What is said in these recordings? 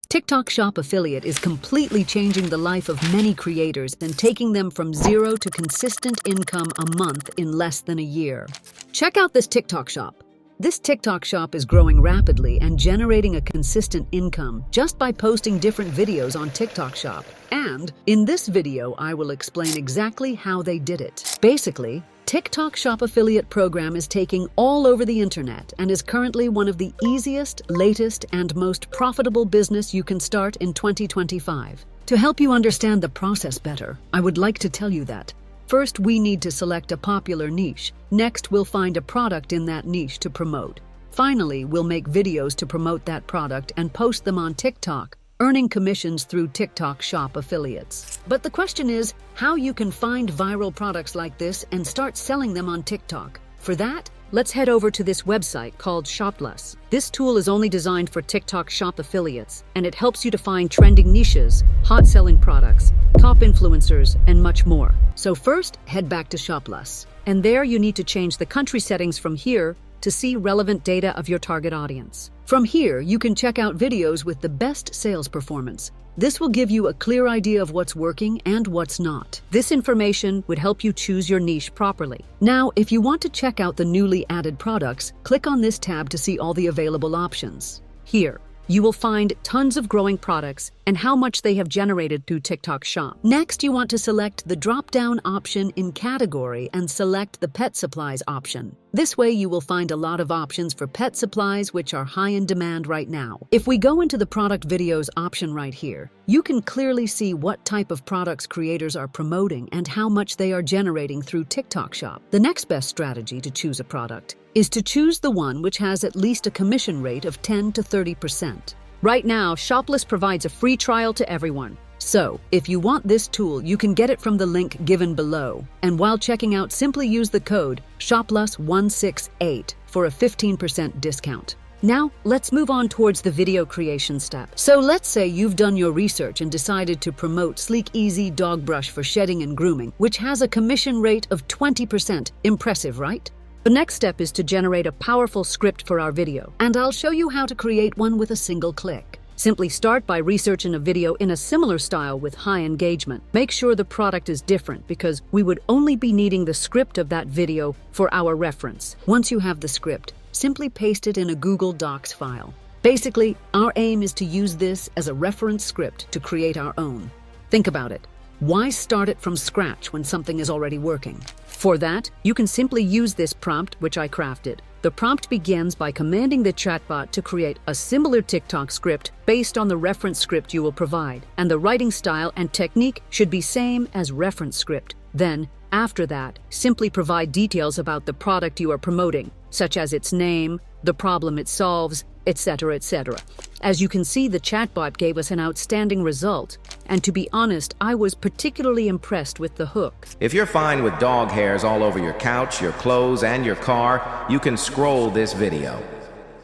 TikTok Shop Affiliate is completely changing the life of many creators and taking them from zero to consistent income a month in less than a year. Check out this TikTok shop. This TikTok shop is growing rapidly and generating a consistent income just by posting different videos on TikTok Shop. And in this video, I will explain exactly how they did it. Basically, TikTok Shop Affiliate program is taking all over the internet and is currently one of the easiest, latest, and most profitable business you can start in 2025. To help you understand the process better, I would like to tell you that first, we need to select a popular niche. Next, we'll find a product in that niche to promote. Finally, we'll make videos to promote that product and post them on TikTok, earning commissions through TikTok Shop Affiliates. But the question is, how you can find viral products like this and start selling them on TikTok. For that, let's head over to this website called Shoplus. This tool is only designed for TikTok Shop Affiliates, and it helps you to find trending niches, hot-selling products, top influencers, and much more. So first, head back to Shoplus. And there you need to change the country settings from here to see relevant data of your target audience. From here, you can check out videos with the best sales performance. This will give you a clear idea of what's working and what's not. This information would help you choose your niche properly. Now, if you want to check out the newly added products, click on this tab to see all the available options. Here, you will find tons of growing products and how much they have generated through TikTok Shop. Next, you want to select the drop-down option in category and select the pet supplies option. This way, you will find a lot of options for pet supplies which are high in demand right now. If we go into the product videos option right here, you can clearly see what type of products creators are promoting and how much they are generating through TikTok Shop. The next best strategy to choose a product is to choose the one which has at least a commission rate of 10 to 30%. Right now, Shoplus provides a free trial to everyone. So, if you want this tool, you can get it from the link given below. And while checking out, simply use the code SHOPLUS168 for a 15% discount. Now, let's move on towards the video creation step. So let's say you've done your research and decided to promote Sleek Easy Dog Brush for shedding and grooming, which has a commission rate of 20%. Impressive, right? The next step is to generate a powerful script for our video, and I'll show you how to create one with a single click. Simply start by researching a video in a similar style with high engagement. Make sure the product is different because we would only be needing the script of that video for our reference. Once you have the script, simply paste it in a Google Docs file. Basically, our aim is to use this as a reference script to create our own. Think about it. Why start it from scratch when something is already working? For that, you can simply use this prompt, which I crafted. The prompt begins by commanding the chatbot to create a similar TikTok script based on the reference script you will provide, and the writing style and technique should be same as reference script. Then, after that, simply provide details about the product you are promoting, such as its name, the problem it solves, etc., etc. As you can see, the chatbot gave us an outstanding result, and to be honest, I was particularly impressed with the hook. If you're fine with dog hairs all over your couch, your clothes, and your car, you can scroll this video.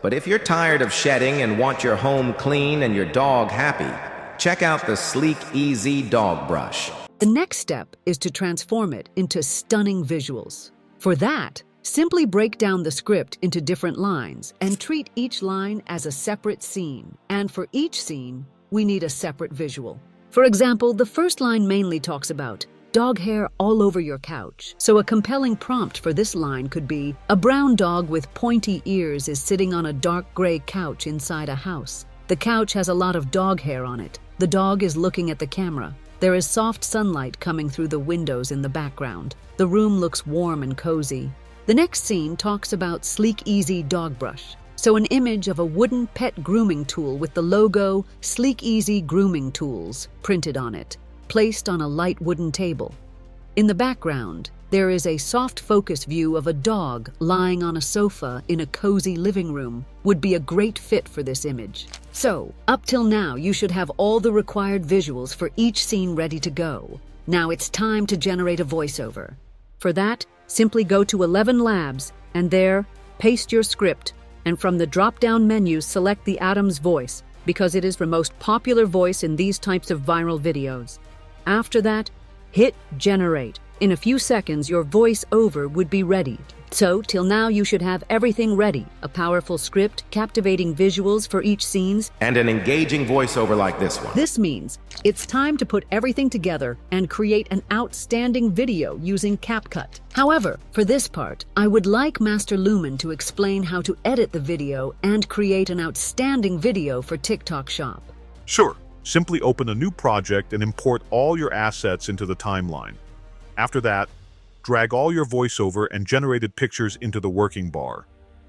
But if you're tired of shedding and want your home clean and your dog happy, check out the Sleek Easy Dog Brush. The next step is to transform it into stunning visuals. For that, simply break down the script into different lines and treat each line as a separate scene. And for each scene, we need a separate visual. For example, the first line mainly talks about dog hair all over your couch. So a compelling prompt for this line could be, a brown dog with pointy ears is sitting on a dark gray couch inside a house. The couch has a lot of dog hair on it. The dog is looking at the camera. There is soft sunlight coming through the windows in the background. The room looks warm and cozy. The next scene talks about Sleek Easy Dog Brush. So an image of a wooden pet grooming tool with the logo Sleek Easy Grooming Tools printed on it, placed on a light wooden table. In the background, there is a soft focus view of a dog lying on a sofa in a cozy living room. Would be a great fit for this image. So, up till now, you should have all the required visuals for each scene ready to go. Now it's time to generate a voiceover. For that, simply go to 11 Labs and there, paste your script, and from the drop-down menu, select the Adam's voice because it is the most popular voice in these types of viral videos. After that, hit Generate. In a few seconds, your voice-over would be ready. So, till now you should have everything ready. A powerful script, captivating visuals for each scenes, And an engaging voiceover like this one. This means it's time to put everything together and create an outstanding video using CapCut. However, for this part, I would like Master Lumen to explain how to edit the video and create an outstanding video for TikTok Shop. Sure. Simply open a new project and import all your assets into the timeline. After that, drag all your voiceover and generated pictures into the working bar.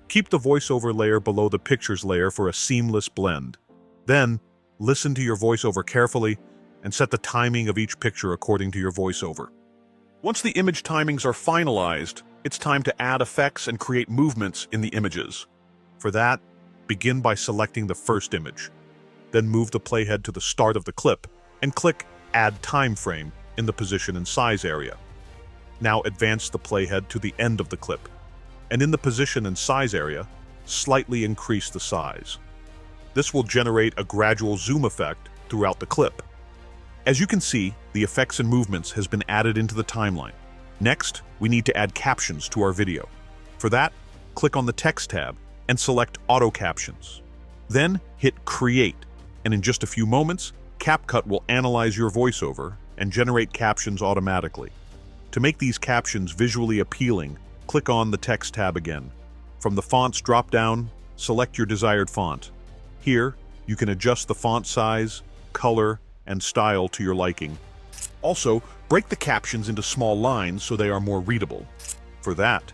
Keep the voiceover layer below the pictures layer for a seamless blend. Then, listen to your voiceover carefully and set the timing of each picture according to your voiceover. Once the image timings are finalized, it's time to add effects and create movements in the images. For that, begin by selecting the first image. Then move the playhead to the start of the clip and click Add Time Frame in the position and size area. Now advance the playhead to the end of the clip, and in the position and size area, slightly increase the size. This will generate a gradual zoom effect throughout the clip. As you can see, the effects and movements has been added into the timeline. Next, we need to add captions to our video. For that, click on the Text tab and select Auto Captions. Then hit Create, and in just a few moments, CapCut will analyze your voiceover and generate captions automatically. To make these captions visually appealing, click on the Text tab again. From the Fonts drop-down, select your desired font. Here, you can adjust the font size, color, and style to your liking. Also, break the captions into small lines so they are more readable. For that,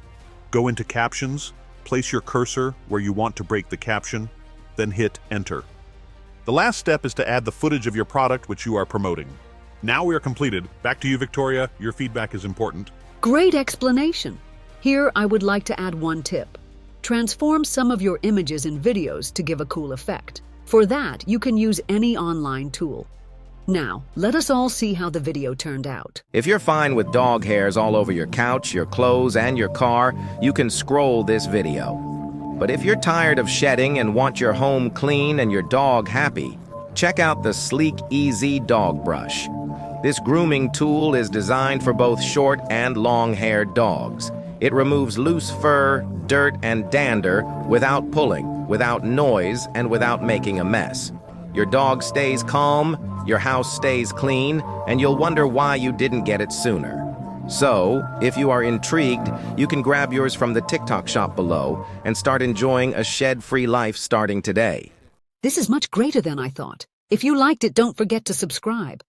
go into Captions, place your cursor where you want to break the caption, then hit Enter. The last step is to add the footage of your product which you are promoting. Now we are completed. Back to you, Victoria. Your feedback is important. Great explanation. Here, I would like to add one tip. Transform some of your images and videos to give a cool effect. For that, you can use any online tool. Now, let us all see how the video turned out. If you're fine with dog hairs all over your couch, your clothes, and your car, you can scroll this video. But if you're tired of shedding and want your home clean and your dog happy, check out the sleek, easy dog brush. This grooming tool is designed for both short and long-haired dogs. It removes loose fur, dirt, and dander without pulling, without noise, and without making a mess. Your dog stays calm, your house stays clean, and you'll wonder why you didn't get it sooner. So, if you are intrigued, you can grab yours from the TikTok shop below and start enjoying a shed-free life starting today. This is much greater than I thought. If you liked it, don't forget to subscribe.